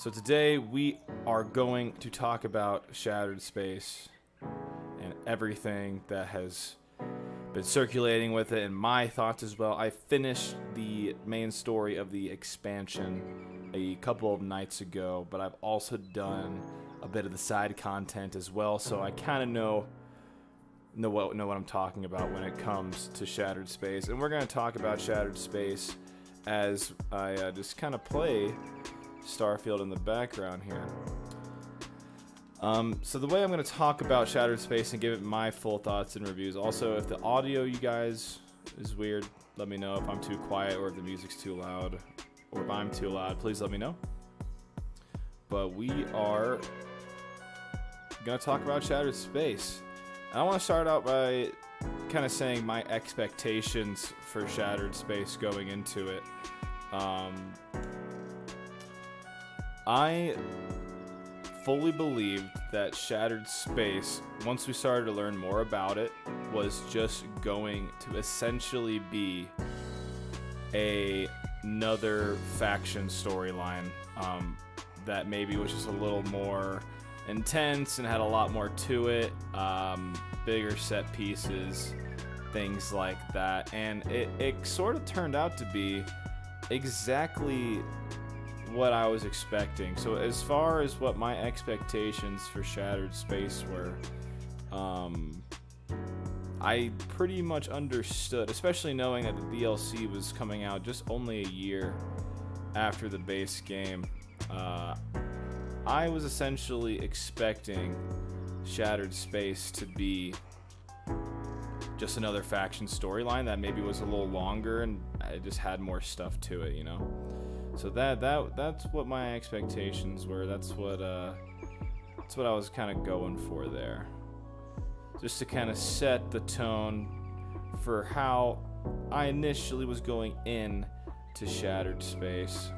So today we are going to talk about Shattered Space and everything that has been circulating with it and my thoughts as well. I finished the main story of the expansion a couple of nights ago, but I've also done a bit of the side content as well, so I kind of know what I'm talking about when it comes to Shattered Space. And we're going to talk about Shattered Space as I just kind of play Starfield in the background here. So the way I'm going to talk about Shattered Space and give it my full thoughts and reviews. Also, if the audio you guys is weird, let me know. If I'm too quiet or if the music's too loud or if I'm too loud, please let me know. But we are going to talk about Shattered Space. And I want to start out by kind of saying my expectations for Shattered Space going into it. I fully believed that Shattered Space, once we started to learn more about it, was just going to essentially be another faction storyline that maybe was just a little more intense and had a lot more to it, bigger set pieces, things like that. And it sort of turned out to be exactly what I was expecting. So as far as what my expectations for Shattered Space were, I pretty much understood, especially knowing that the DLC was coming out just only a year after the base game. I was essentially expecting Shattered Space to be just another faction storyline that maybe was a little longer and it just had more stuff to it, you know? So that's what my expectations were. That's what I was kind of going for there. Just to kind of set the tone for how I initially was going in to Shattered Space,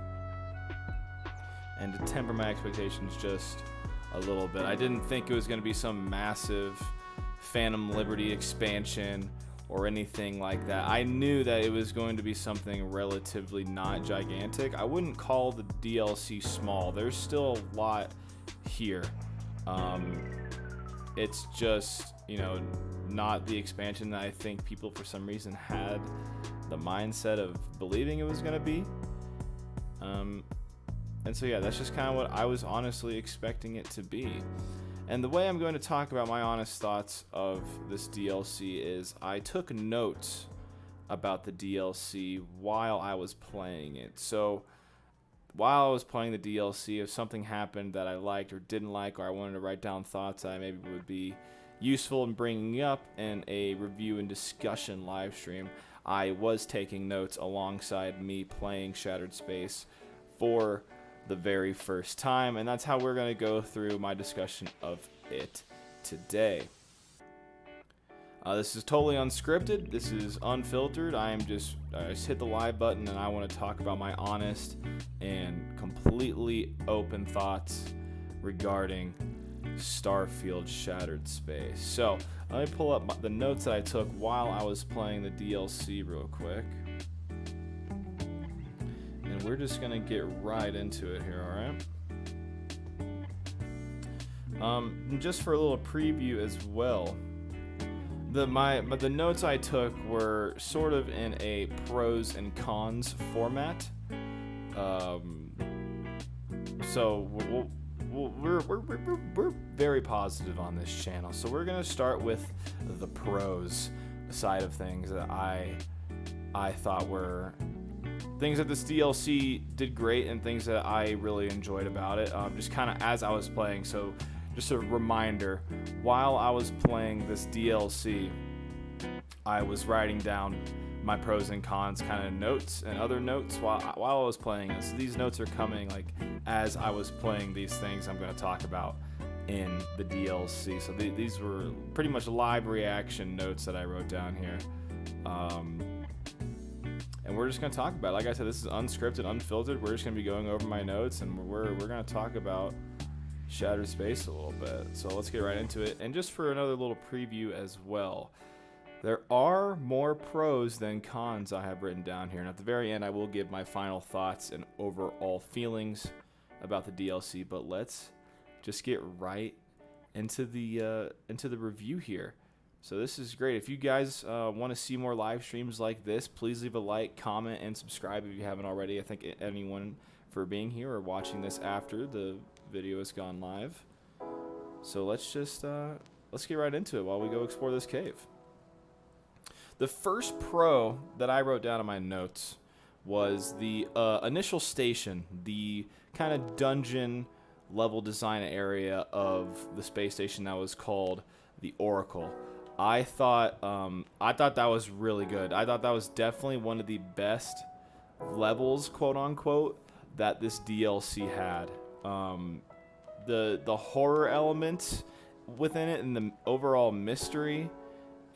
and to temper my expectations just a little bit. I didn't think it was going to be some massive Phantom Liberty expansion or anything like that. I knew that it was going to be something relatively not gigantic. I wouldn't call the DLC small. There's still a lot here. It's just, not the expansion that I think people for some reason had the mindset of believing it was going to be. And so yeah, that's just kind of what I was honestly expecting it to be. And the way I'm going to talk about my honest thoughts of this DLC is I took notes about the DLC while I was playing it. So while I was playing the DLC, if something happened that I liked or didn't like, or I wanted to write down thoughts that maybe would be useful in bringing up in a review and discussion live stream, I was taking notes alongside me playing Shattered Space for the very first time, and that's how we're going to go through my discussion of it today. This is totally unscripted. This is unfiltered. I just hit the live button and I want to talk about my honest and completely open thoughts regarding Starfield Shattered Space. So let me pull up the notes that I took while I was playing the DLC real quick. And we're just going to get right into it here, alright? Just for a little preview as well, the notes I took were sort of in a pros and cons format. So we're very positive on this channel. So we're going to start with the pros side of things that I thought were things that this DLC did great and things that I really enjoyed about it, just kind of as I was playing. So just a reminder, while I was playing this DLC, I was writing down my pros and cons kind of notes and other notes while I was playing it. So these notes are coming like as I was playing these things I'm going to talk about in the DLC. So these were pretty much live reaction notes that I wrote down here. And we're just going to talk about it. Like I said, this is unscripted, unfiltered. We're just going to be going over my notes, and we're going to talk about Shattered Space a little bit. So let's get right into it. And just for another little preview as well, there are more pros than cons I have written down here. And at the very end, I will give my final thoughts and overall feelings about the DLC, but let's just get right into the review here. So this is great. If you guys want to see more live streams like this, please leave a like, comment, and subscribe if you haven't already. I thank anyone for being here or watching this after the video has gone live. So let's get right into it while we go explore this cave. The first pro that I wrote down in my notes was the initial station, the kind of dungeon level design area of the space station that was called the Oracle. I thought that was really good. I thought that was definitely one of the best levels, quote unquote, that this DLC had. The horror elements within it and the overall mystery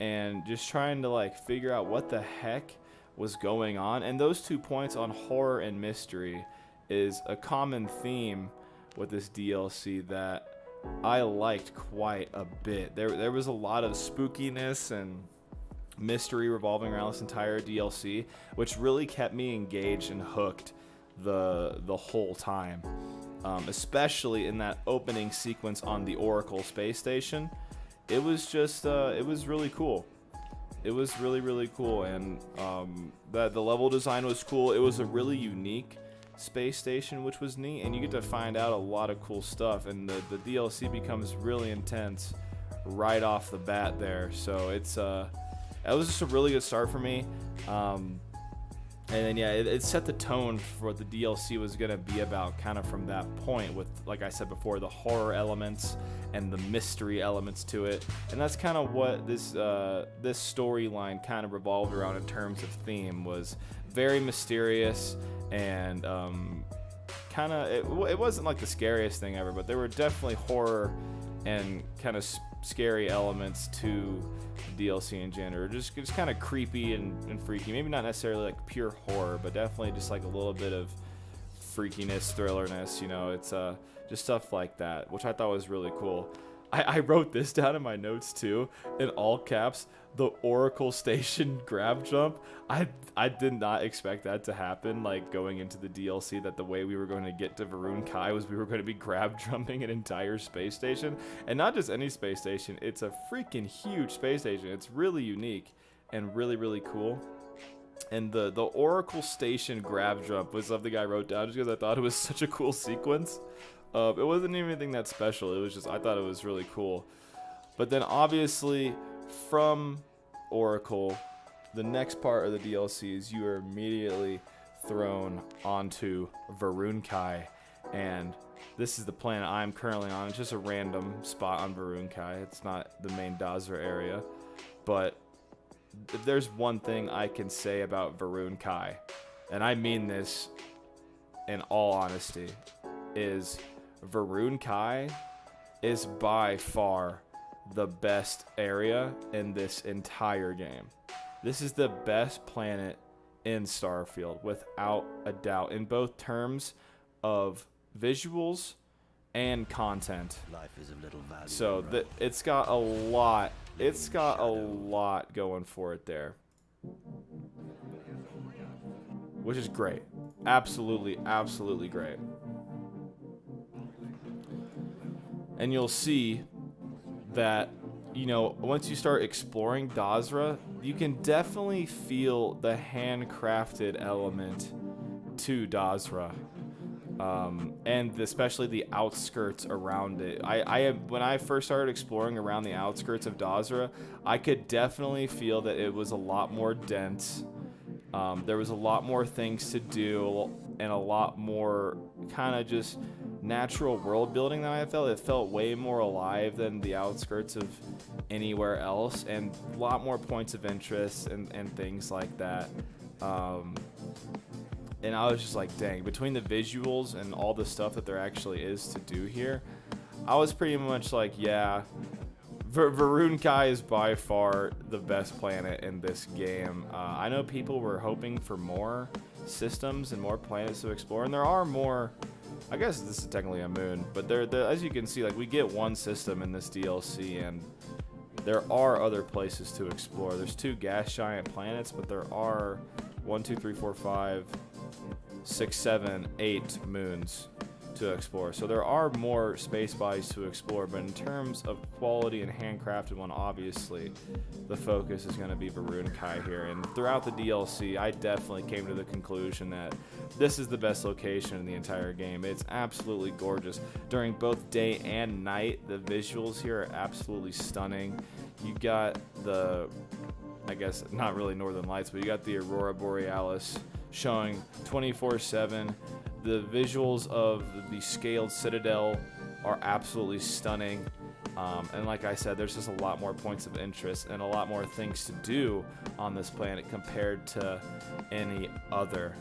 and just trying to like figure out what the heck was going on. And those 2 points on horror and mystery is a common theme with this DLC that I liked quite a bit. There was a lot of spookiness and mystery revolving around this entire DLC, which really kept me engaged and hooked the whole time. Especially in that opening sequence on the Oracle space station. It was just it was really cool. It was really cool, and that the level design was cool. It was a really unique space station, which was neat, and you get to find out a lot of cool stuff, and the DLC becomes really intense right off the bat there. So it's it was just a really good start for me. And then yeah, it set the tone for what the DLC was gonna be about, kind of from that point, with, like I said before, the horror elements and the mystery elements to it, and that's kind of what this storyline kind of revolved around in terms of theme. Was very mysterious and kind of it wasn't like the scariest thing ever, but there were definitely horror and kind of scary elements to the DLC in general. Just kind of creepy and freaky. Maybe not necessarily like pure horror, but definitely just like a little bit of freakiness, thrillerness. You know, it's just stuff like that, which I thought was really cool. I wrote this down in my notes too, in all caps, the Oracle Station grab jump. I did not expect that to happen, like going into the DLC, that the way we were going to get to Varun Kai was we were going to be grab jumping an entire space station. And not just any space station, it's a freaking huge space station. It's really unique and really cool. And the Oracle Station grab jump was something I wrote down just because I thought it was such a cool sequence. It wasn't even anything that special. It was just, I thought it was really cool. But then obviously from Oracle, the next part of the DLC is you are immediately thrown onto Varun Kai, and this is the planet I'm currently on. It's just a random spot on Varun Kai. It's not the main Dazra area, but if there's one thing I can say about Varun Kai, and I mean this in all honesty, is Varun Kai is by far the best area in this entire game. This is the best planet in Starfield, without a doubt, in both terms of visuals and content. Life is of little value. So it's got a lot. It's got a lot going for it there, which is great. Absolutely great. And you'll see that, you know, once you start exploring Dazra, you can definitely feel the handcrafted element to Dazra, and especially the outskirts around it. When I first started exploring around the outskirts of Dazra, I could definitely feel that it was a lot more dense. There was a lot more things to do and a lot more kind of just natural world building that I felt. It felt way more alive than the outskirts of anywhere else, and a lot more points of interest and things like that. And I was just like, dang, between the visuals and all the stuff that there actually is to do here, I was pretty much like, yeah, Varun Kai is by far the best planet in this game. I know people were hoping for more systems and more planets to explore, and there are more. I guess this is technically a moon, but as you can see, like, we get one system in this DLC, and there are other places to explore. There's 2 gas giant planets, but there are 1, 2, 3, 4, 5, 6, 7, 8 moons. to explore. So there are more space bodies to explore, but in terms of quality and handcrafted one, obviously the focus is going to be Varun Kai here. And throughout the DLC, I definitely came to the conclusion that this is the best location in the entire game. It's absolutely gorgeous. During both day and night, the visuals here are absolutely stunning. You got the, I guess not really Northern Lights, but you got the Aurora Borealis showing 24/7. The visuals of the scaled citadel are absolutely stunning. And like I said, there's just a lot more points of interest and a lot more things to do on this planet compared to any other.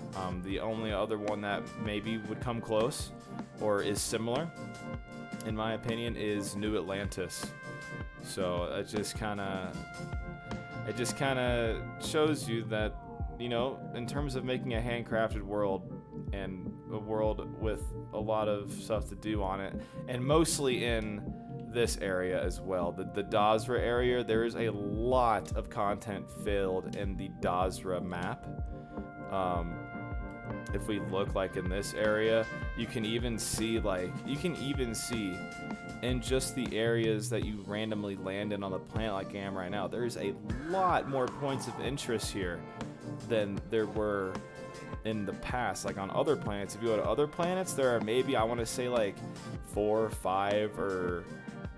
The only other one that maybe would come close or is similar, in my opinion, is New Atlantis. So it just kind of shows you that, you know, in terms of making a handcrafted world and a world with a lot of stuff to do on it, and mostly in this area as well, the Dazra area, there is a lot of content filled in the Dazra map. If we look like in this area, you can even see in just the areas that you randomly land in on the planet like I am right now, there's a lot more points of interest here than there were in the past. Like on other planets, if you go to other planets, there are maybe, I want to say, like 4, 5, or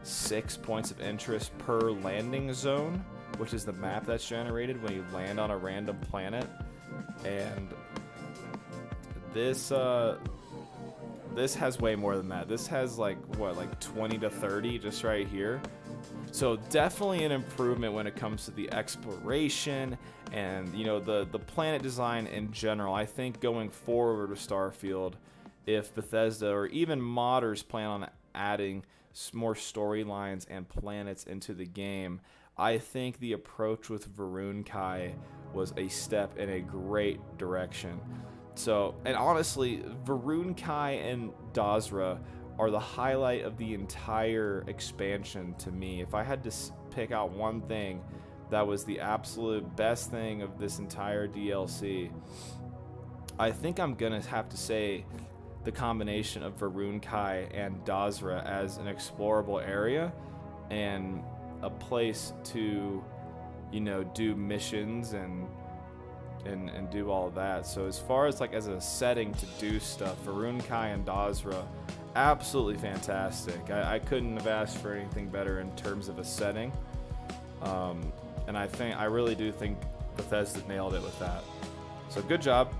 6 points of interest per landing zone, which is the map that's generated when you land on a random planet. And this has way more than that. This has like 20 to 30 just right here. So definitely an improvement when it comes to the exploration and, you know, the planet design in general. I think going forward with Starfield, if Bethesda or even modders plan on adding more storylines and planets into the game, I think the approach with Varun Kai was a step in a great direction. So, and honestly, Varun Kai and Dazra are the highlight of the entire expansion to me. If I had to pick out one thing that was the absolute best thing of this entire DLC, I think I'm gonna have to say the combination of Varun Kai and Dazra as an explorable area and a place to, you know, do missions and do all of that. So as far as like as a setting to do stuff, Varun Kai and Dazra, absolutely fantastic. I couldn't have asked for anything better in terms of a setting. And I really do think Bethesda nailed it with that. So good job.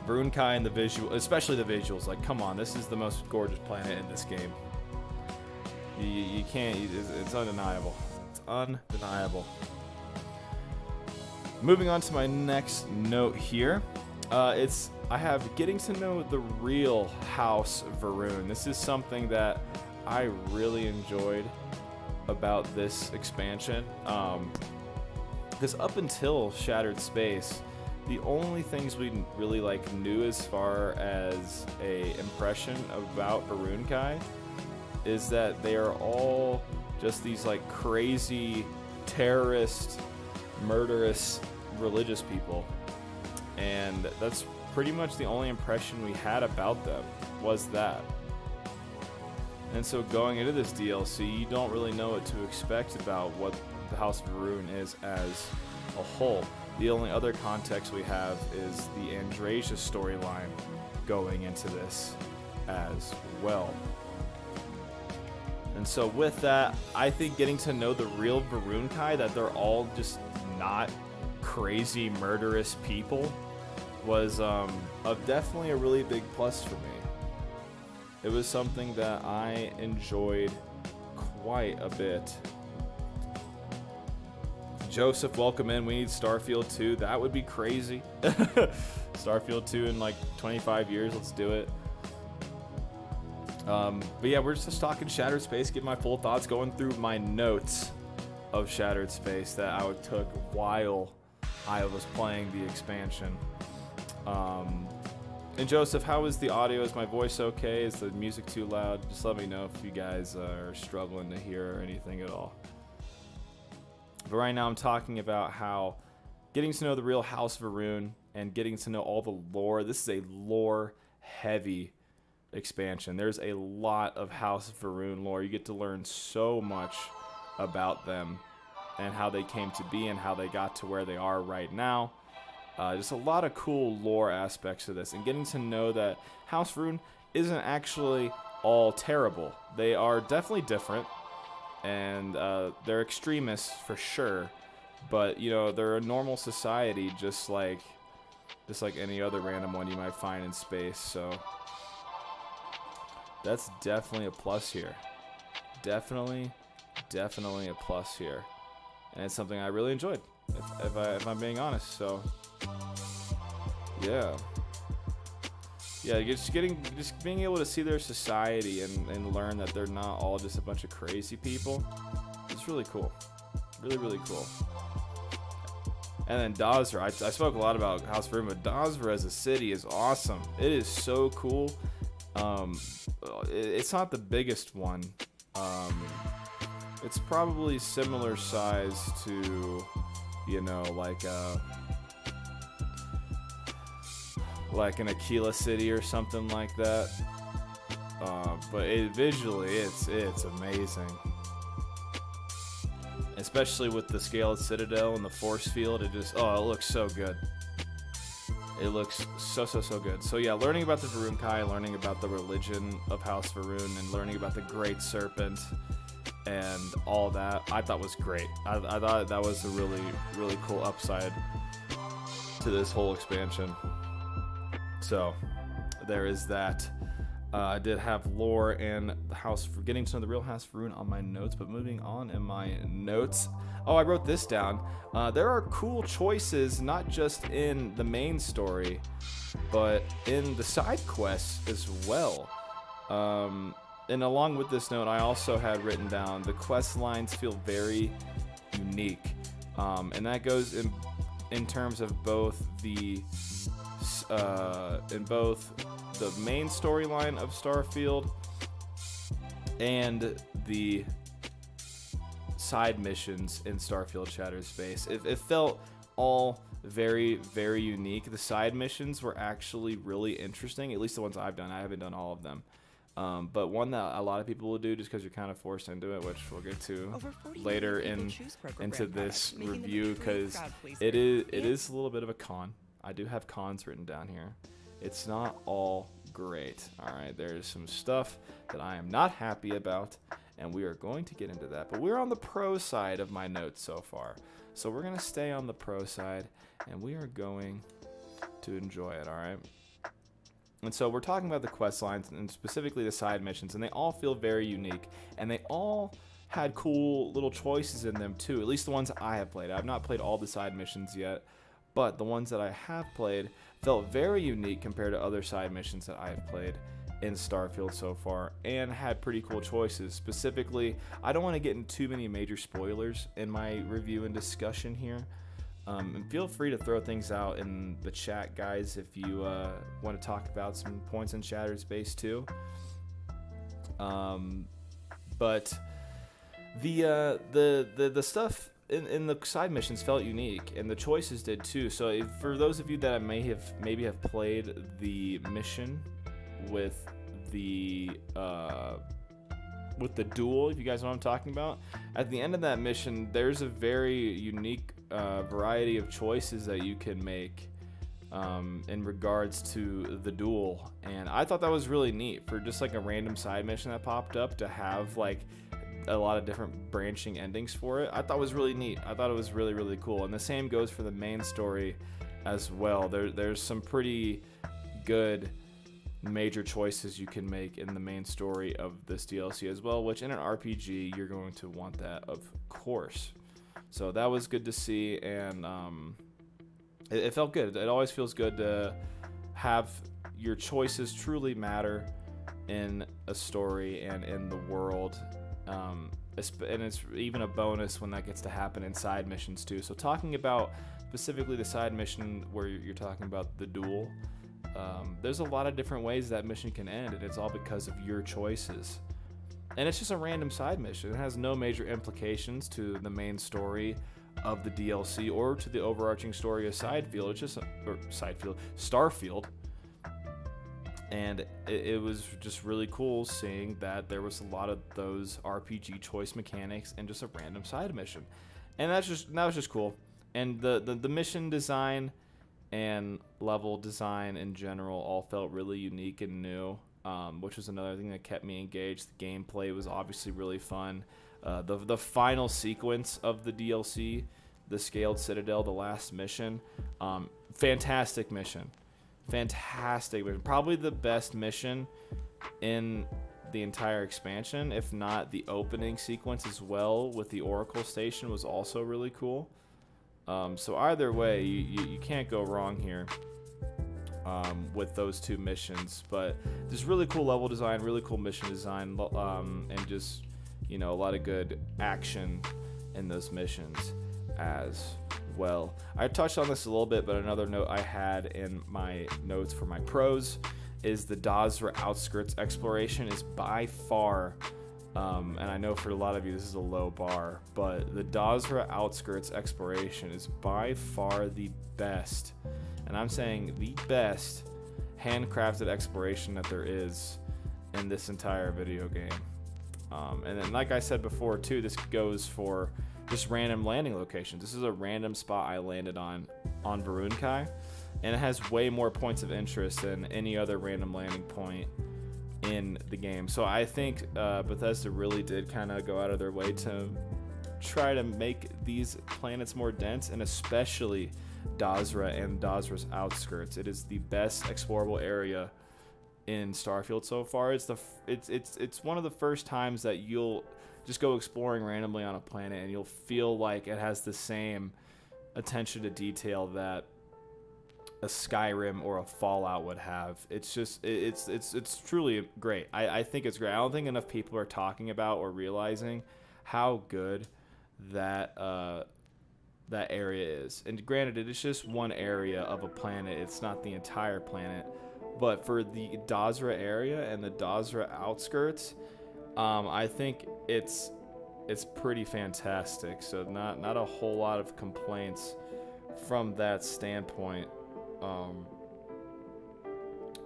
Varun Kai and the visual, especially the visuals, like come on, this is the most gorgeous planet in this game. You can't, it's undeniable. It's undeniable. Moving on to my next note here. I have getting to know the real House Varun. This is something that I really enjoyed about this expansion. Because up until Shattered Space, the only things we really knew as far as a impression about Varun Kai is that they are all just these like crazy terrorist, murderous, religious people, and that's pretty much the only impression we had about them, was that. And so going into this DLC, you don't really know what to expect about what the House of Varun is as a whole. The only other context we have is the Andrasia storyline going into this as well. And so with that, I think getting to know the real Varun Kai, that they're all just not crazy murderous people, was definitely a really big plus for me. It was something that I enjoyed quite a bit. Joseph, welcome in. We need Starfield 2. That would be crazy. Starfield 2 in like 25 years. Let's do it. But yeah, we're just talking Shattered Space, get my full thoughts, going through my notes of Shattered Space that I took while I was playing the expansion. And Joseph, how is the audio? Is my voice okay? Is the music too loud? Just let me know if you guys are struggling to hear anything at all. But right now I'm talking about how getting to know the real House Varun and getting to know all the lore. This is a lore heavy expansion. There's a lot of House of Varun lore. You get to learn so much about them and how they came to be and how they got to where they are right now. Just a lot of cool lore aspects of this, and getting to know that House Varun isn't actually all terrible. They are definitely different, and they're extremists for sure, but you know, they're a normal society just like any other random one you might find in space. So that's definitely a plus here. Definitely a plus here, and it's something I really enjoyed, if I'm being honest. So yeah, just being able to see their society and learn that they're not all just a bunch of crazy people. It's really cool, really cool. And then Dazra, I spoke a lot about House of Varun, but Dazra as a city is awesome. It is so cool. It's not the biggest one. It's probably similar size to, you know, like an Aquila city or something like that. But visually, it's amazing. Especially with the scaled citadel and the force field, it looks so good. It looks so good. So yeah, learning about the Varunkai, learning about the religion of House Varun, and learning about the Great Serpent and all that, I thought was great. I thought that was a really cool upside to this whole expansion. So there is that. I did have lore and the house for getting to know the real House of Varun on my notes, but moving on in my notes. Oh, I wrote this down. There are cool choices, not just in the main story, but in the side quests as well. And along with this note, I also had written down the quest lines feel very unique. And that goes in terms of both the main storyline of Starfield and the side missions in Starfield Shattered Space. It felt all very unique. The side missions were actually really interesting, at least the ones I've done. I haven't done all of them. But one that a lot of people will do just because you're kind of forced into it, which we'll get to later into this review, because it is a little bit of a con. I do have cons written down here. It's not all great. All right, there's some stuff that I am not happy about, and we are going to get into that. But we're on the pro side of my notes so far, so we're going to stay on the pro side, and we are going to enjoy it, all right? And so we're talking about the quest lines, and specifically the side missions, and they all feel very unique, and they all had cool little choices in them too, at least the ones that I have played. I've not played all the side missions yet, but the ones that I have played felt very unique compared to other side missions that I have played in Starfield so far, and had pretty cool choices. Specifically, I don't want to get into too many major spoilers in my review and discussion here. And feel free to throw things out in the chat, guys, if you want to talk about some points in Shattered Space too. But the stuff in the side missions felt unique, and the choices did too. So for those of you that maybe have played the mission with the duel, if you guys know what I'm talking about, at the end of that mission, there's a very unique variety of choices that you can make in regards to the duel, and I thought that was really neat for just like a random side mission that popped up to have like a lot of different branching endings for it. I thought it was really neat. I thought it was really cool, and the same goes for the main story as well. There's some pretty good major choices you can make in the main story of this DLC as well, which in an RPG you're going to want that, of course. So that was good to see, and it felt good. It always feels good to have your choices truly matter in a story and in the world. And it's even a bonus when that gets to happen in side missions too. So talking about specifically the side mission where you're talking about the duel, there's a lot of different ways that mission can end, and it's all because of your choices. And it's just a random side mission. It has no major implications to the main story of the DLC or to the overarching story of Starfield. And it was just really cool seeing that there was a lot of those RPG choice mechanics and just a random side mission, and that was just cool. And the mission design and level design in general all felt really unique and new, which was another thing that kept me engaged. The gameplay was obviously really fun. The final sequence of the DLC, the Scaled Citadel, the last mission, fantastic mission. Fantastic mission. Probably the best mission in the entire expansion, if not the opening sequence as well with the Oracle Station was also really cool. So either way, you can't go wrong here with those two missions. But there's really cool level design, really cool mission design, and just, you know, a lot of good action in those missions as well. I touched on this a little bit, but another note I had in my notes for my pros is the Dazra outskirts exploration is by far, and I know for a lot of you this is a low bar, but the Dazra outskirts exploration is by far the best, and I'm saying the best handcrafted exploration that there is in this entire video game. And then, like I said before too, this goes for just random landing locations. This is a random spot I landed on Varunkai, and it has way more points of interest than any other random landing point in the game. So I think Bethesda really did kind of go out of their way to try to make these planets more dense, and especially Dazra and Dazra's outskirts. It is the best explorable area in Starfield so far. It's one of the first times that you'll just go exploring randomly on a planet and you'll feel like it has the same attention to detail that a Skyrim or a Fallout would have. It's just it's truly great. I think it's great. I don't think enough people are talking about or realizing how good that that area is. And granted, it is just one area of a planet. It's not the entire planet. But for the Dazra area and the Dazra outskirts, I think it's pretty fantastic. So not a whole lot of complaints from that standpoint.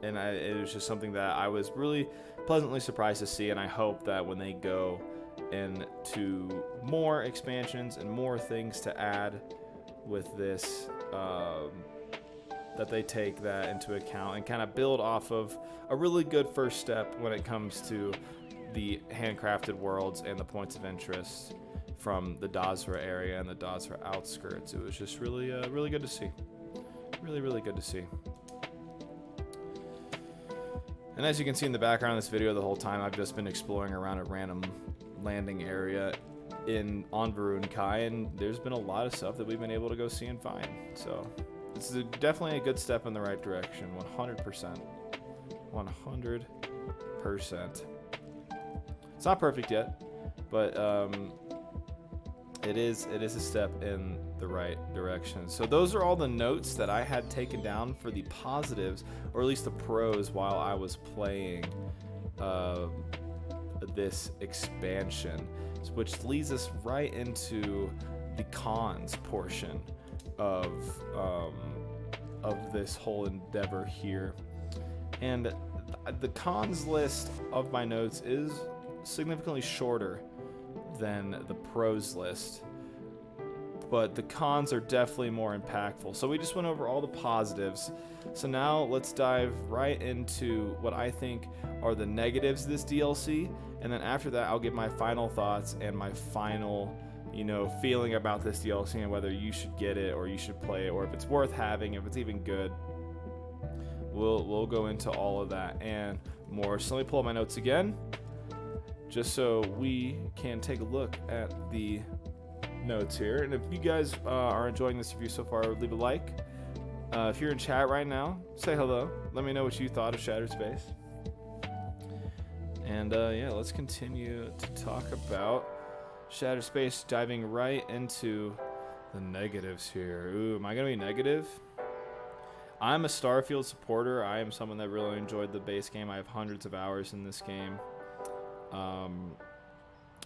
And it was just something that I was really pleasantly surprised to see, and I hope that when they go into more expansions and more things to add with this, that they take that into account and kind of build off of a really good first step when it comes to the handcrafted worlds and the points of interest from the Dazra area and the Dazra outskirts. It was just really really good to see. Really good to see. And as you can see in the background of this video, the whole time I've just been exploring around a random landing area on Varunkai, and there's been a lot of stuff that we've been able to go see and find. So this is definitely a good step in the right direction. 100%. It's not perfect yet, but it is a step in the right direction. So those are all the notes that I had taken down for the positives, or at least the pros, while I was playing this expansion, which leads us right into the cons portion of this whole endeavor here. And the cons list of my notes is significantly shorter than the pros list, but the cons are definitely more impactful. So we just went over all the positives. So now let's dive right into what I think are the negatives of this DLC, and then after that I'll give my final thoughts and my final, you know, feeling about this DLC and whether you should get it or you should play it, or if it's worth having, if it's even good. We'll go into all of that and more. So let me pull up my notes again, just so we can take a look at the notes here. And if you guys are enjoying this review so far, leave a like. If you're in chat right now, say hello. Let me know what you thought of Shattered Space. And yeah, let's continue to talk about Shattered Space, diving right into the negatives here. Ooh, am I gonna be negative? I'm a Starfield supporter. I am someone that really enjoyed the base game. I have hundreds of hours in this game.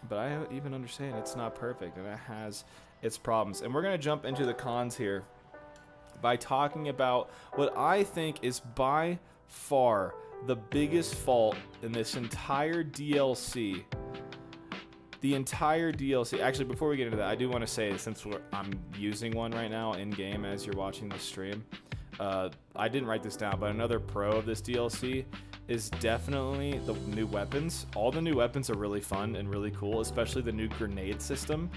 But I even understand it's not perfect and it has its problems. And we're going to jump into the cons here by talking about what I think is by far the biggest fault in this entire DLC. The entire DLC. Actually, before we get into that, I do want to say, since I'm using one right now in game as you're watching the stream, I didn't write this down, but another pro of this DLC is definitely the new weapons. All the new weapons are really fun and really cool, especially the new grenade system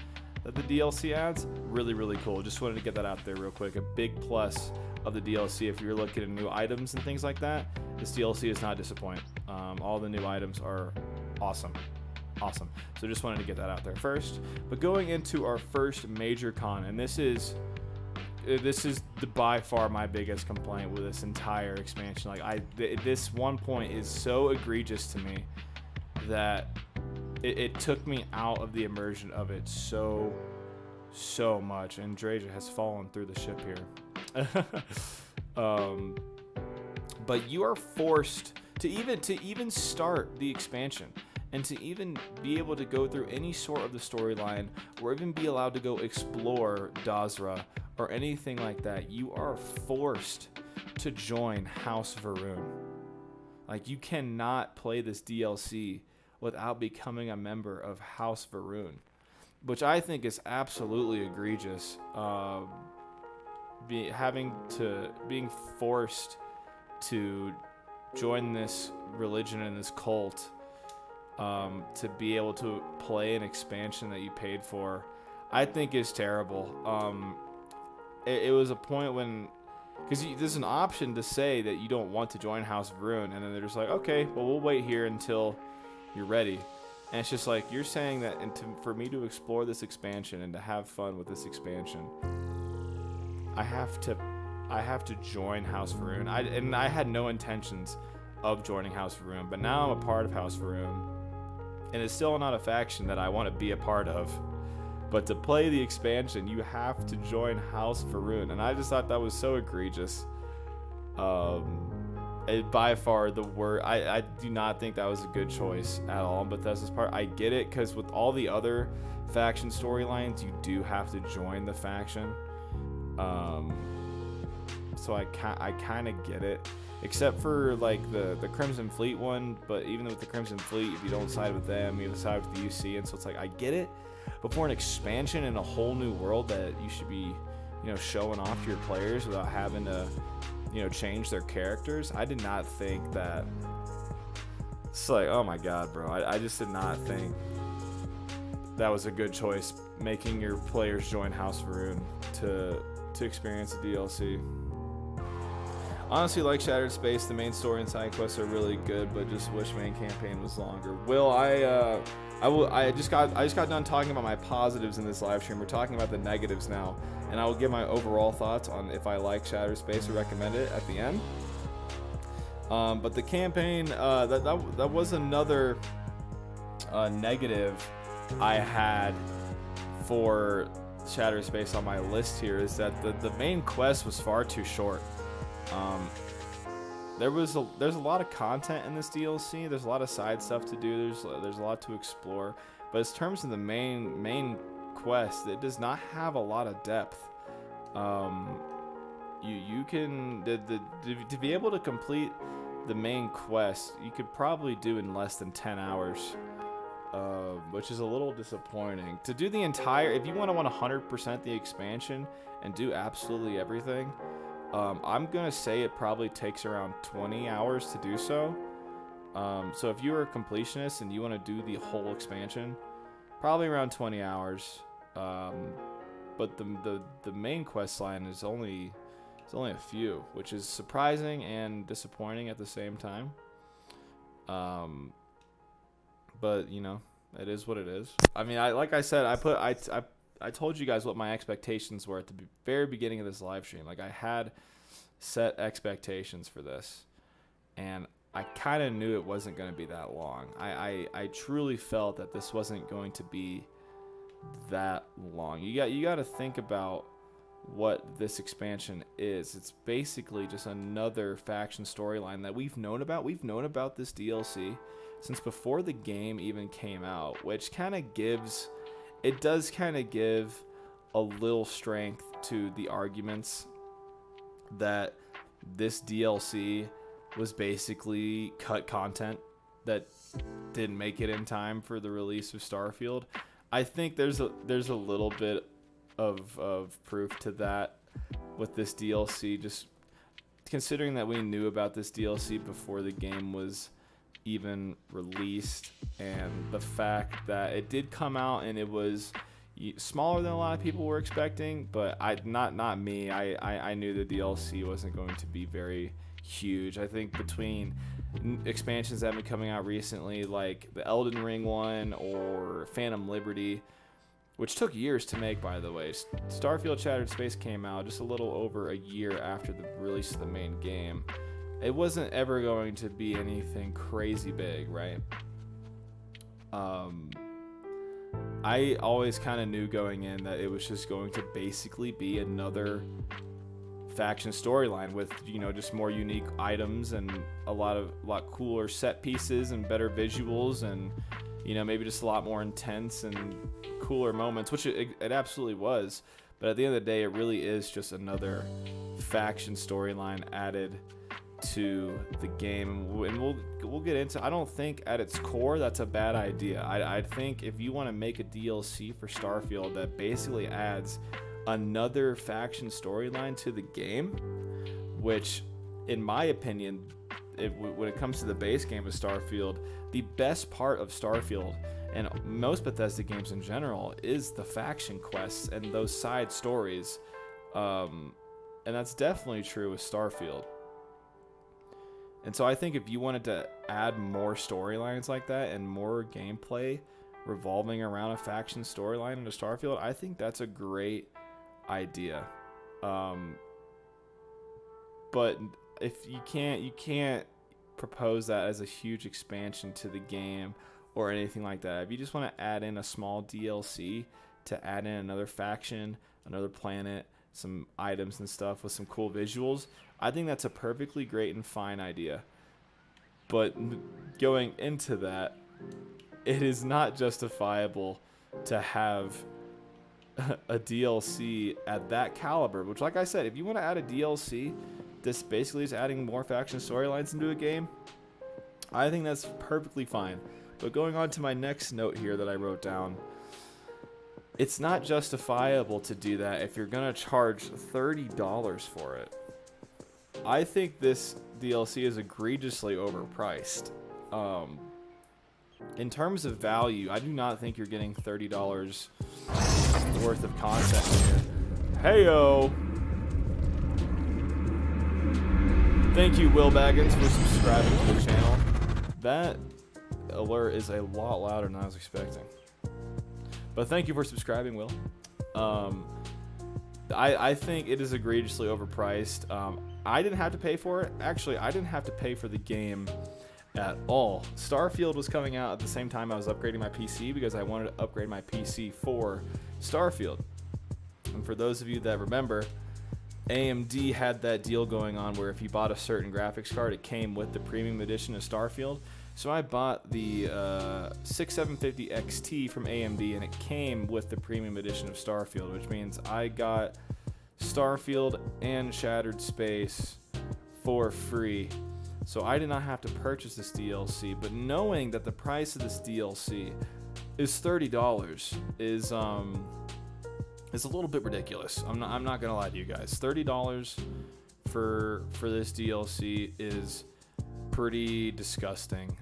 that the DLC adds. Really, really cool. Just wanted to get that out there real quick. A big plus of the DLC, if you're looking at new items and things like that, this DLC is not disappointing. All the new items are awesome. Awesome. So just wanted to get that out there first. But going into our first major con, and this is by far my biggest complaint with this entire expansion. Like this one point is so egregious to me that it took me out of the immersion of it so much. And Draja has fallen through the ship here. But you are forced to even start the expansion, and to even be able to go through any sort of the storyline, or even be allowed to go explore Dazra or anything like that, you are forced to join House Varun. Like, you cannot play this DLC without becoming a member of House Varun, which I think is absolutely egregious. Being forced to join this religion and this cult, to be able to play an expansion that you paid for, I think is terrible. It was a point when, because there's an option to say that you don't want to join House of Varun, and then they're just like, okay, well, we'll wait here until you're ready. And it's just like, you're saying that for me to explore this expansion and to have fun with this expansion, I have to join House Varun. I had no intentions of joining House Varun, but now I'm a part of House Varun, and it's still not a faction that I want to be a part of. But to play the expansion, you have to join House Varun, and I just thought that was so egregious. By far the worst. I do not think that was a good choice at all on Bethesda's part. I get it, because with all the other faction storylines, you do have to join the faction. So I kind of get it, except for like the Crimson Fleet one. But even with the Crimson Fleet, if you don't side with them, you side with the UC, and so it's like, I get it. But for an expansion in a whole new world that you should be, showing off to your players without having to, change their characters, I did not think that. It's like, oh my god, bro, I just did not think that was a good choice, making your players join House Varun to experience the DLC. Honestly, like Shattered Space, the main story and side quests are really good, but just wish main campaign was longer. Will, I just got done talking about my positives in this live stream. We're talking about the negatives now, and I will give my overall thoughts on if I like Shattered Space or recommend it at the end. But the campaign, that was another negative I had for Shattered Space on my list here, is that the main quest was far too short. There's a lot of content in this DLC. There's a lot of side stuff to do. There's a lot to explore. But in terms of the main quest, it does not have a lot of depth. You can to be able to complete the main quest, you could probably do in less than 10 hours. Which is a little disappointing. To do the entire, if you want 100% the expansion and do absolutely everything, I'm gonna say it probably takes around 20 hours to do so. So if you're a completionist and you want to do the whole expansion, probably around 20 hours. But the main quest line is only a few, which is surprising and disappointing at the same time. But it is what it is. I mean, like I said, I told you guys what my expectations were at the very beginning of this live stream. Like, I had set expectations for this, and I kind of knew it wasn't going to be that long. I truly felt that this wasn't going to be that long. You got to think about what this expansion is. It's basically just another faction storyline that we've known about. We've known about this DLC since before the game even came out, which does kind of give a little strength to the arguments that this DLC was basically cut content that didn't make it in time for the release of Starfield. I think there's a little bit of proof to that with this DLC, just considering that we knew about this DLC before the game was even released, and the fact that it did come out and it was smaller than a lot of people were expecting, but not me. I knew the DLC wasn't going to be very huge. I think between expansions that have been coming out recently, like the Elden Ring one or Phantom Liberty, which took years to make, by the way. Starfield Shattered Space came out just a little over a year after the release of the main game. It wasn't ever going to be anything crazy big, right? I always kind of knew going in that it was just going to basically be another faction storyline with, you know, just more unique items and a lot cooler set pieces and better visuals, and, you know, maybe just a lot more intense and cooler moments, which it absolutely was. But at the end of the day, it really is just another faction storyline added to the game, and we'll get into. I don't think at its core that's a bad idea. I think if you want to make a DLC for Starfield that basically adds another faction storyline to the game, which in my opinion, when it comes to the base game of Starfield, the best part of Starfield and most Bethesda games in general is the faction quests and those side stories, and that's definitely true with Starfield. And so I think if you wanted to add more storylines like that and more gameplay revolving around a faction storyline into Starfield, I think that's a great idea. But if you can't propose that as a huge expansion to the game or anything like that. If you just want to add in a small DLC to add in another faction, another planet, some items and stuff with some cool visuals, I think that's a perfectly great and fine idea. But going into that, it is not justifiable to have a DLC at that caliber, which, like I said, if you want to add a DLC, this basically is adding more faction storylines into a game, I think that's perfectly fine. But going on to my next note here that I wrote down, it's not justifiable to do that if you're going to charge $30 for it. I think this DLC is egregiously overpriced. In terms of value, I do not think you're getting $30 worth of content here. Heyo! Thank you, Will Baggins, for subscribing to the channel. That alert is a lot louder than I was expecting. But thank you for subscribing, Will. I think it is egregiously overpriced. I didn't have to pay for it. Actually, I didn't have to pay for the game at all. Starfield was coming out at the same time I was upgrading my PC because I wanted to upgrade my PC for Starfield. And for those of you that remember, AMD had that deal going on where if you bought a certain graphics card, it came with the premium edition of Starfield. So I bought the 6750 XT from AMD, and it came with the premium edition of Starfield, which means I got Starfield and Shattered Space for free. So I did not have to purchase this DLC, but knowing that the price of this DLC is $30 is a little bit ridiculous. I'm not gonna lie to you guys. $30 for this DLC is pretty disgusting.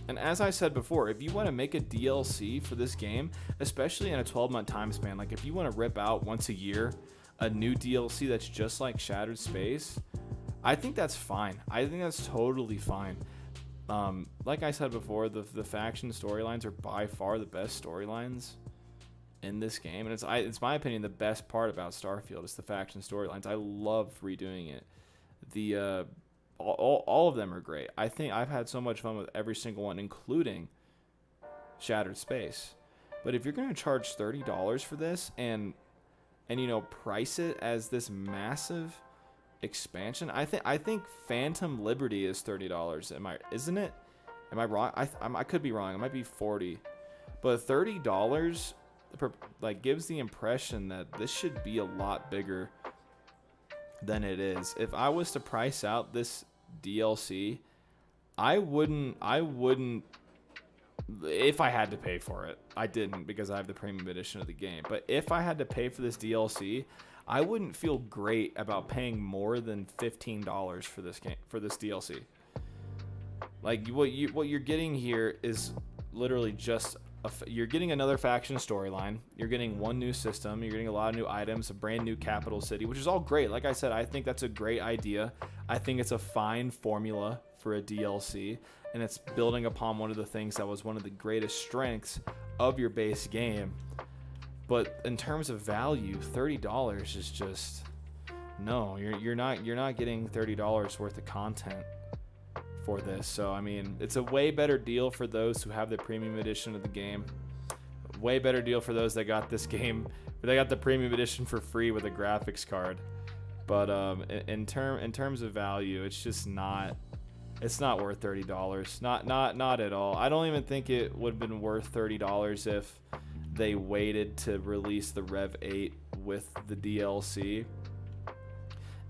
And as I said before, if you want to make a DLC for this game, especially in a 12-month time span, like if you want to rip out once a year a new DLC that's just like Shattered Space, I think that's fine. I think that's totally fine. Like I said before, the faction storylines are by far the best storylines in this game, and it's my opinion the best part about Starfield is the faction storylines. I love redoing it. All of them are great. I think I've had so much fun with every single one, including Shattered Space. But if you're going to charge $30 for this and you know, price it as this massive expansion, I think Phantom Liberty is $30. Isn't it? Am I wrong? I could be wrong. It might be $40. But $30 like gives the impression that this should be a lot bigger than it is. If I was to price out this DLC, I wouldn't if I had to pay for it. I didn't, because I have the premium edition of the game. But if I had to pay for this DLC, I wouldn't feel great about paying more than $15 for this game, for this DLC. Like, what you're getting here is literally just you're getting another faction storyline. You're getting one new system. You're getting a lot of new items, a brand new capital city, which is all great. Like I said, I think that's a great idea. I think it's a fine formula for a DLC, and it's building upon one of the things that was one of the greatest strengths of your base game. But in terms of value, $30 is just no. You're not getting $30 worth of content for this. So I mean, it's a way better deal for those who have the premium edition of the game. Way better deal for those that got this game, they got the premium edition for free with a graphics card. But in terms of value, it's just not. It's not worth $30. Not at all. I don't even think it would have been worth $30 if they waited to release the Rev 8 with the DLC.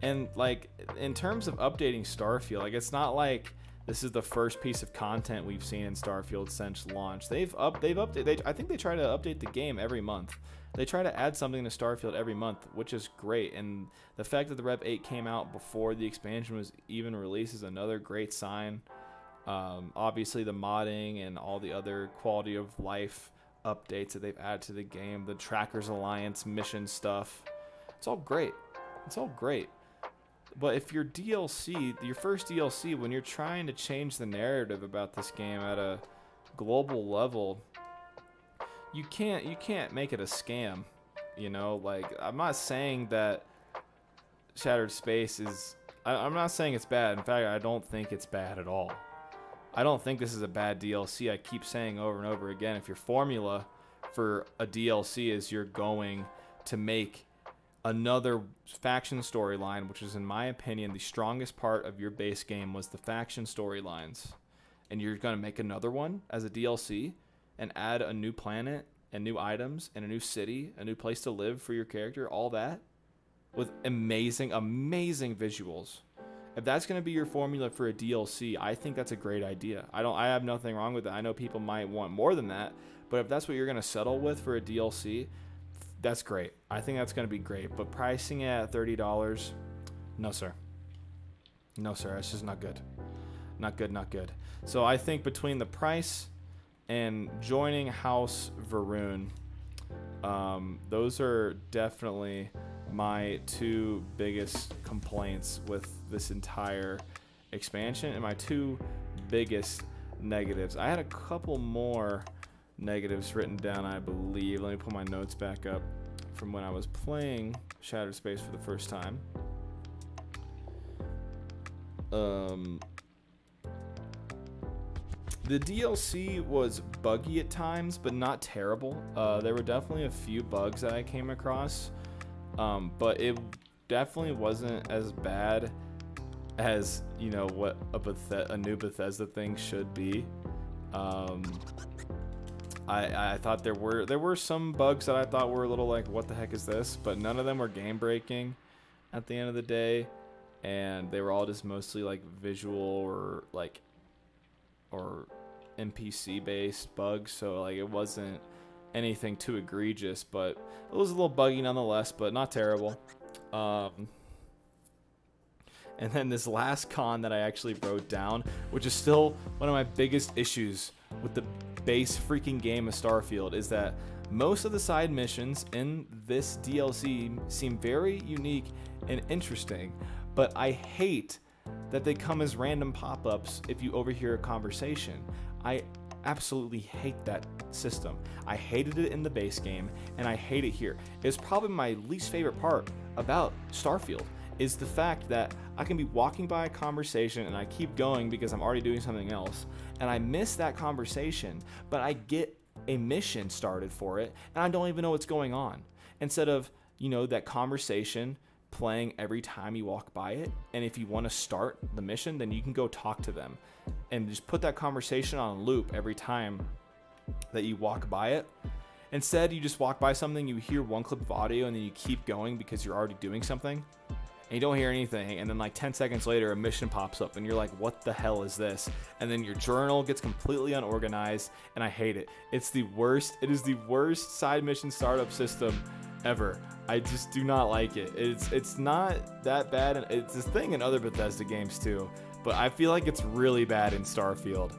And like, in terms of updating Starfield, like, it's not like this is the first piece of content we've seen in Starfield since launch. They've updated. I think they try to update the game every month. They try to add something to Starfield every month, which is great. And the fact that the Rev 8 came out before the expansion was even released is another great sign. Obviously, the modding and all the other quality of life updates that they've added to the game, the Trackers Alliance mission stuff, it's all great. It's all great. But if your DLC, your first DLC, when you're trying to change the narrative about this game at a global level, you can't make it a scam, you know? Like, I'm not saying that Shattered Space is, I'm not saying it's bad. In fact, I don't think it's bad at all. I don't think this is a bad DLC. I keep saying over and over again, if your formula for a DLC is you're going to make another faction storyline, which is, in my opinion, the strongest part of your base game was the faction storylines, and you're going to make another one as a DLC and add a new planet and new items and a new city, a new place to live for your character, all that with amazing visuals. If that's going to be your formula for a DLC, I think that's a great idea. I have nothing wrong with it. I know people might want more than that, but if that's what you're going to settle with for a DLC, that's great. I think that's going to be great. But pricing it at $30, no sir. No sir, that's just not good. Not good, not good. So I think between the price and joining House Varun, those are definitely my two biggest complaints with this entire expansion and my two biggest negatives. I had a couple more negatives written down, I believe. Let me pull my notes back up from when I was playing Shattered Space for the first time. The DLC was buggy at times, but not terrible. There were definitely a few bugs that I came across, but it definitely wasn't as bad as, you know, what a new Bethesda thing should be. I thought there were some bugs that I thought were a little like, what the heck is this? But none of them were game breaking at the end of the day, and they were all just mostly like visual or NPC based bugs. So like, it wasn't anything too egregious, but it was a little buggy nonetheless, but not terrible. And then this last con that I actually wrote down, which is still one of my biggest issues with the base freaking game of Starfield, is that most of the side missions in this DLC seem very unique and interesting, but I hate that they come as random pop-ups if you overhear a conversation. I absolutely hate that system. I hated it in the base game, and I hate it here. It's probably my least favorite part about Starfield, is the fact that I can be walking by a conversation and I keep going because I'm already doing something else, and I miss that conversation, but I get a mission started for it, and I don't even know what's going on. Instead of, you know, that conversation playing every time you walk by it, and if you want to start the mission, then you can go talk to them and just put that conversation on loop every time that you walk by it. Instead, you just walk by something, you hear one clip of audio, and then you keep going because you're already doing something. and you don't hear anything, and then like 10 seconds later a mission pops up and you're like, what the hell is this? And then your journal gets completely unorganized, and I hate it. It's the worst. It is the worst side mission startup system ever. I just do not like it. It's not that bad, and it's a thing in other Bethesda games too, but I feel like it's really bad in Starfield.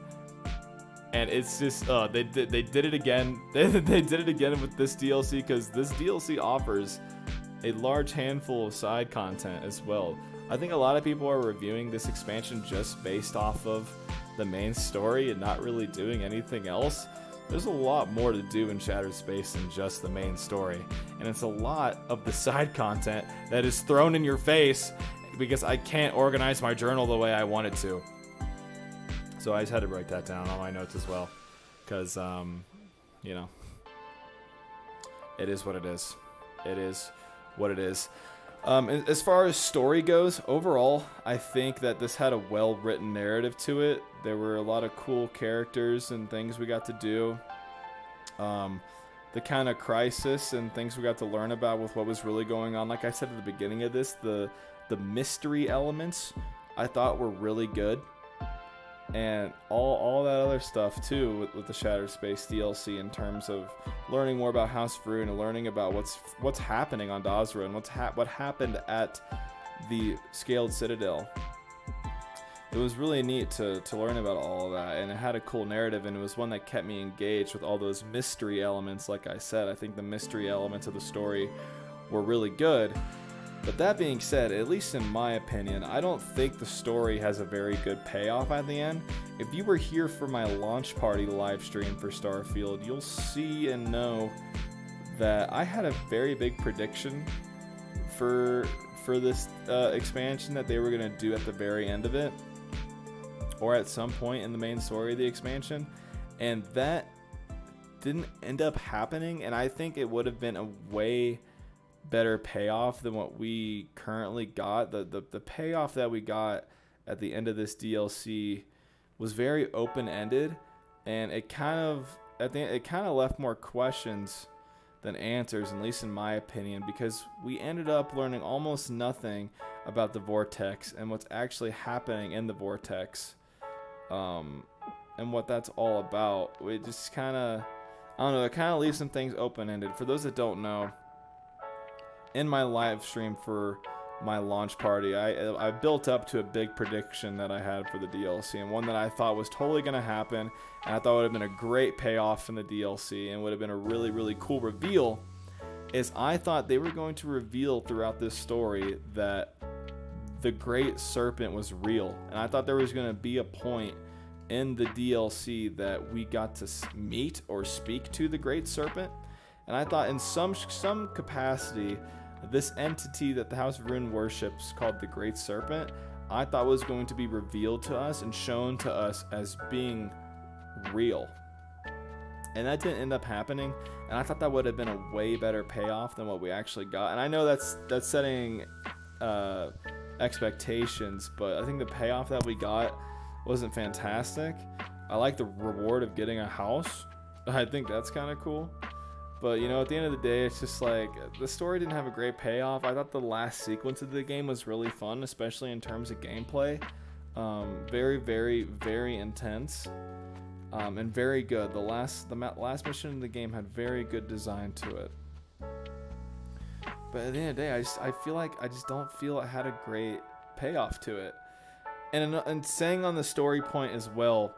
And it's just they did it again. They did it again with this DLC, because this DLC offers a large handful of side content as well. I think a lot of people are reviewing this expansion just based off of the main story and not really doing anything else. There's a lot more to do in Shattered Space than just the main story, and it's a lot of the side content that is thrown in your face because I can't organize my journal the way I want it to. So I just had to break that down on my notes as well, because you know, it is what it is. It is what it is. As far as story goes, overall, I think that this had a well-written narrative to it. There were a lot of cool characters and things we got to do. The kind of crisis and things we got to learn about with what was really going on. Like I said at the beginning of this, the mystery elements I thought were really good. And all that other stuff too with the Shattered Space DLC, in terms of learning more about House Vroon and learning about what's happening on Dazra and what happened at the Scaled Citadel. It was really neat to learn about all of that, and it had a cool narrative, and it was one that kept me engaged with all those mystery elements. Like I said, I think the mystery elements of the story were really good. But that being said, at least in my opinion, I don't think the story has a very good payoff at the end. If you were here for my launch party live stream for Starfield, you'll see and know that I had a very big prediction for this expansion that they were going to do at the very end of it, or at some point in the main story of the expansion, and that didn't end up happening. And I think it would have been a way better payoff than what we currently got. The payoff that we got at the end of this DLC was very open-ended, and it kind of left more questions than answers, at least in my opinion, because we ended up learning almost nothing about the Vortex and what's actually happening in the Vortex, and what that's all about. It just kind of, I don't know, it kind of leaves some things open-ended. For those that don't know, in my live stream for my launch party, I built up to a big prediction that I had for the DLC, and one that I thought was totally going to happen, and I thought would have been a great payoff in the DLC and would have been a really, really cool reveal, is I thought they were going to reveal throughout this story that the Great Serpent was real, and I thought there was going to be a point in the DLC that we got to meet or speak to the Great Serpent, and I thought in some capacity, this entity that the House of Vroon worships, called the Great Serpent, I thought was going to be revealed to us and shown to us as being real. And that didn't end up happening, and I thought that would have been a way better payoff than what we actually got. And I know that's setting expectations, but I think the payoff that we got wasn't fantastic. I like the reward of getting a house. I think that's kind of cool. But, you know, at the end of the day, it's just like, the story didn't have a great payoff. I thought the last sequence of the game was really fun, especially in terms of gameplay. Very, very, very intense, and very good. The last mission in the game had very good design to it. But at the end of the day, I feel like I just don't feel it had a great payoff to it. And saying on the story point as well,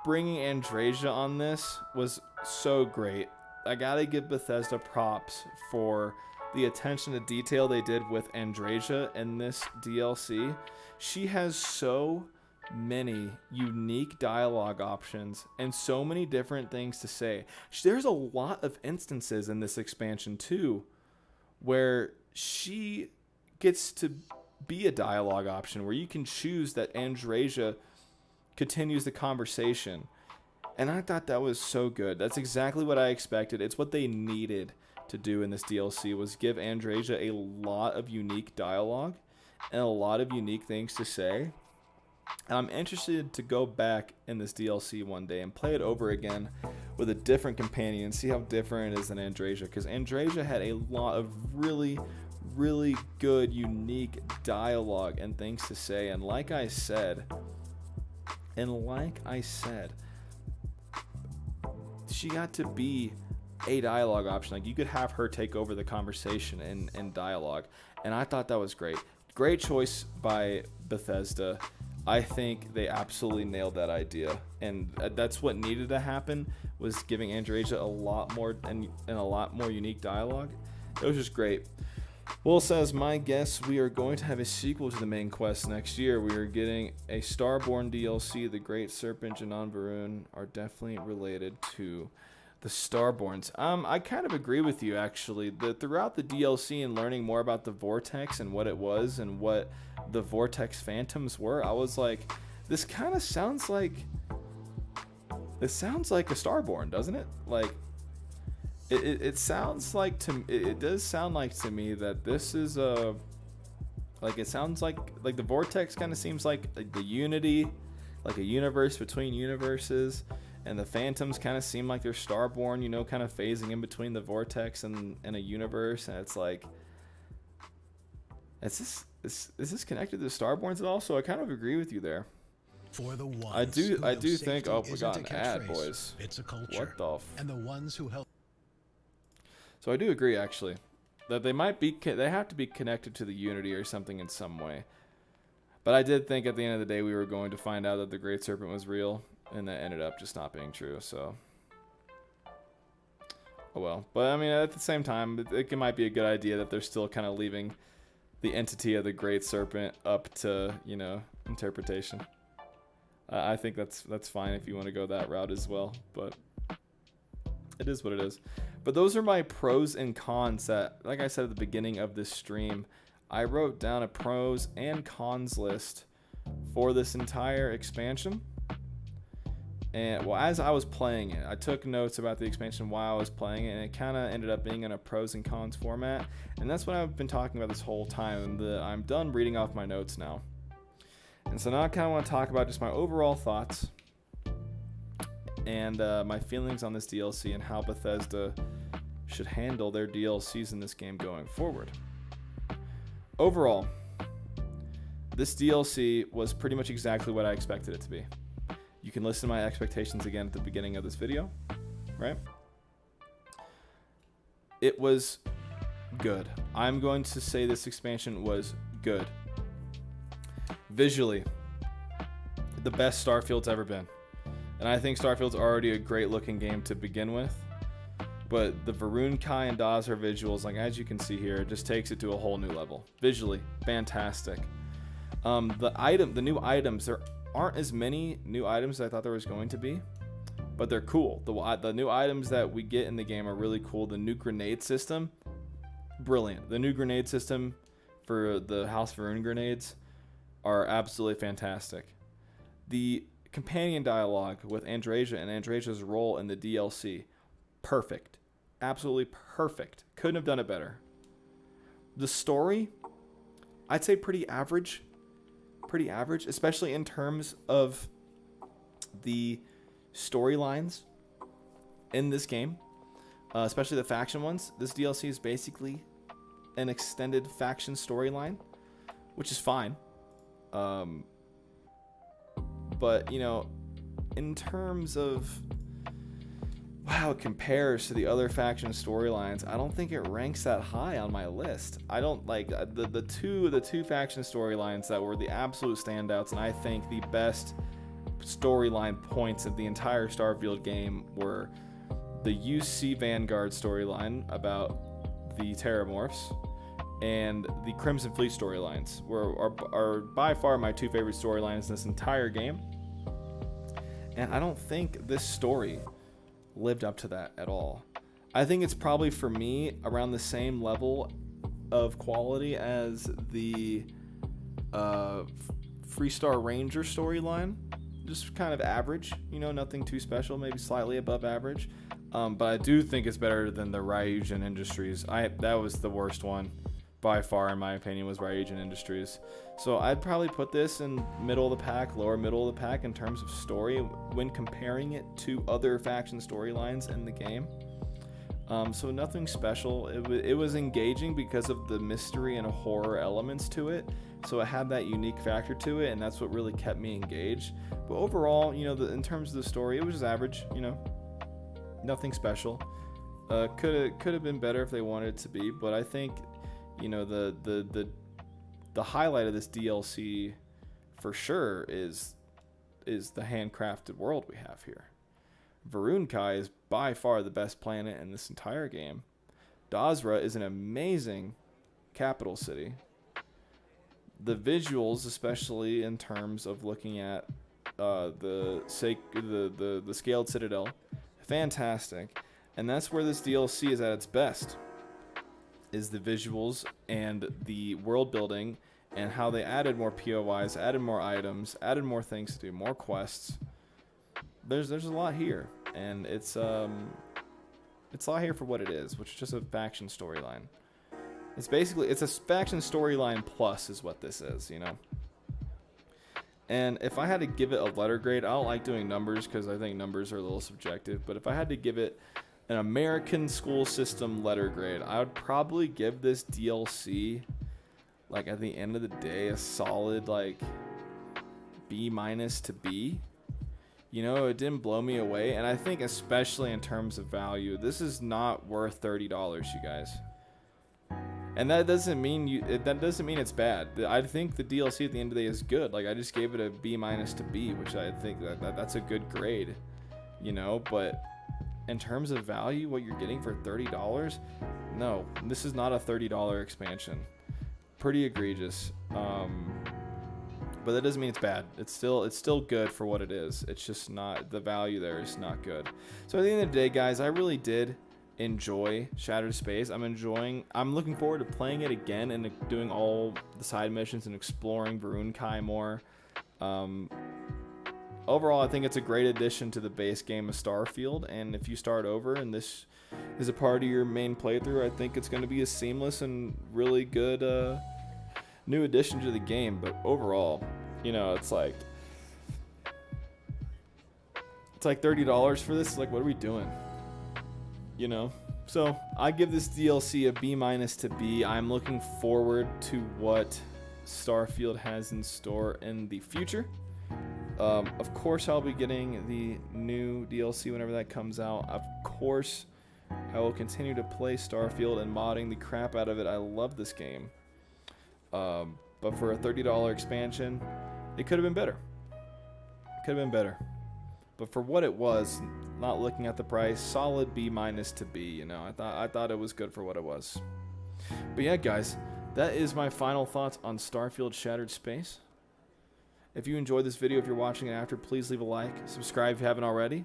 bringing Andrasia on this was so great. I gotta give Bethesda props for the attention to detail they did with Andrasia in this DLC. She has so many unique dialogue options and so many different things to say. There's a lot of instances in this expansion too where she gets to be a dialogue option, where you can choose that Andrasia continues the conversation. And I thought that was so good. That's exactly what I expected. It's what they needed to do in this DLC, was give Andrasia a lot of unique dialogue and a lot of unique things to say. And I'm interested to go back in this DLC one day and play it over again with a different companion and see how different it is than Andrasia, because Andrasia had a lot of really, really good, unique dialogue and things to say. And like I said, she got to be a dialogue option. Like, you could have her take over the conversation in dialogue, and I thought that was great. Great choice by Bethesda. I think they absolutely nailed that idea, and that's what needed to happen, was giving Andreja a lot more and a lot more unique dialogue. It was just great. Will says, my guess, we are going to have a sequel to the main quest next year. We are getting a Starborn DLC. The Great Serpent and Varun are definitely related to the Starborns. I kind of agree with you, actually. Throughout the DLC and learning more about the Vortex and what it was and what the Vortex Phantoms were, I was like, this kind of sounds like... It sounds like a Starborn, doesn't it? Like... It sounds like it does sound like to me that this is a, like, it sounds like the Vortex kind of seems like the unity, like a universe between universes, and the Phantoms kind of seem like they're Starborn, you know, kind of phasing in between the Vortex and a universe. And it's like, is this connected to the Starborns at all? So I kind of agree with you there. For the ones I do think, oh, we got an ad, boys. It's a culture. What the and the ones who help. So I do agree, actually, that they have to be connected to the Unity or something in some way. But I did think at the end of the day we were going to find out that the Great Serpent was real, and that ended up just not being true. So, oh well. But I mean, at the same time, it might be a good idea that they're still kind of leaving the entity of the Great Serpent up to, you know, interpretation. I think that's fine if you want to go that route as well, but it is what it is. But those are my pros and cons that, like I said at the beginning of this stream, I wrote down a pros and cons list for this entire expansion. And, well, as I was playing it, I took notes about the expansion while I was playing it, and it kind of ended up being in a pros and cons format. And that's what I've been talking about this whole time. I'm done reading off my notes now. And so now I kind of want to talk about just my overall thoughts and my feelings on this DLC and how Bethesda should handle their DLCs in this game going forward. Overall, this DLC was pretty much exactly what I expected it to be. You can listen to my expectations again at the beginning of this video, right? It was good. I'm going to say this expansion was good. Visually, the best Starfield's ever been. And I think Starfield's already a great looking game to begin with. But the Varun, Kai, and Dazar visuals, like as you can see here, it just takes it to a whole new level. Visually, fantastic. The new items, there aren't as many new items as I thought there was going to be, but they're cool. The new items that we get in the game are really cool. The new grenade system, brilliant. The new grenade system for the House Varun grenades are absolutely fantastic. The companion dialogue with Andreja and Andreja's role in the DLC, perfect. Absolutely perfect. Couldn't have done it better. The story, I'd say pretty average. Pretty average, especially in terms of the storylines in this game, especially the faction ones. This DLC is basically an extended faction storyline, which is fine. But, you know, in terms of how it compares to the other faction storylines, I don't think it ranks that high on my list. I don't like the two faction storylines that were the absolute standouts, and I think the best storyline points of the entire Starfield game were the UC Vanguard storyline about the Terramorphs and the Crimson Fleet storylines are by far my two favorite storylines in this entire game. And I don't think this story lived up to that at all. I think it's probably, for me, around the same level of quality as the Freestar Ranger storyline. Just kind of average, you know, nothing too special, maybe slightly above average. But I do think it's better than the Ryujin Industries. That was the worst one by far, in my opinion, was Ryujin Industries. So I'd probably put this in middle of the pack, lower middle of the pack in terms of story when comparing it to other faction storylines in the game. So nothing special. It was engaging because of the mystery and horror elements to it. So it had that unique factor to it, and that's what really kept me engaged. But overall, you know, in terms of the story, it was just average. You know, nothing special. Could have been better if they wanted it to be. But I think, you know, the highlight of this DLC for sure is the handcrafted world we have here. Varunkai is by far the best planet in this entire game. Dazra is an amazing capital city. The visuals, especially in terms of looking at the scaled citadel, fantastic. And that's where this DLC is at its best, is the visuals and the world building and how they added more POIs, added more items, added more things to do, more quests. There's a lot here, and it's a lot here for what it is, which is just a faction storyline. It's a faction storyline plus is what this is, you know. And if I had to give it a letter grade, I don't like doing numbers because I think numbers are a little subjective, but if I had to give it an American school system letter grade, I would probably give this DLC, like, at the end of the day, a solid like B- to B. You know, it didn't blow me away, and I think especially in terms of value, this is not worth $30, you guys. And that doesn't mean it's bad. I think the DLC at the end of the day is good. Like, I just gave it a B- to B, which I think that's a good grade, you know. But in terms of value, what you're getting for $30, no, this is not a $30 expansion. Pretty egregious. But that doesn't mean it's bad. It's still good for what it is. It's just not, the value there is not good. So at the end of the day, guys, I really did enjoy Shattered Space. I'm looking forward to playing it again and doing all the side missions and exploring Varunkai more. Overall, I think it's a great addition to the base game of Starfield, and if you start over and this is a part of your main playthrough, I think it's going to be a seamless and really good new addition to the game. But overall, you know, it's like $30 for this. Like, what are we doing? You know? So I give this DLC a B- to B. I'm looking forward to what Starfield has in store in the future. Of course, I'll be getting the new DLC whenever that comes out. Of course, I will continue to play Starfield and modding the crap out of it. I love this game. But for a $30 expansion, it could have been better. But for what it was, not looking at the price, solid B- to B. You know, I thought it was good for what it was. But yeah, guys, that is my final thoughts on Starfield Shattered Space. If you enjoyed this video, if you're watching it after, please leave a like, subscribe if you haven't already,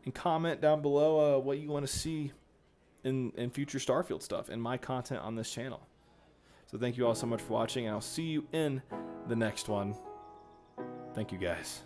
and comment down below what you want to see in future Starfield stuff and my content on this channel. So thank you all so much for watching, and I'll see you in the next one. Thank you, guys.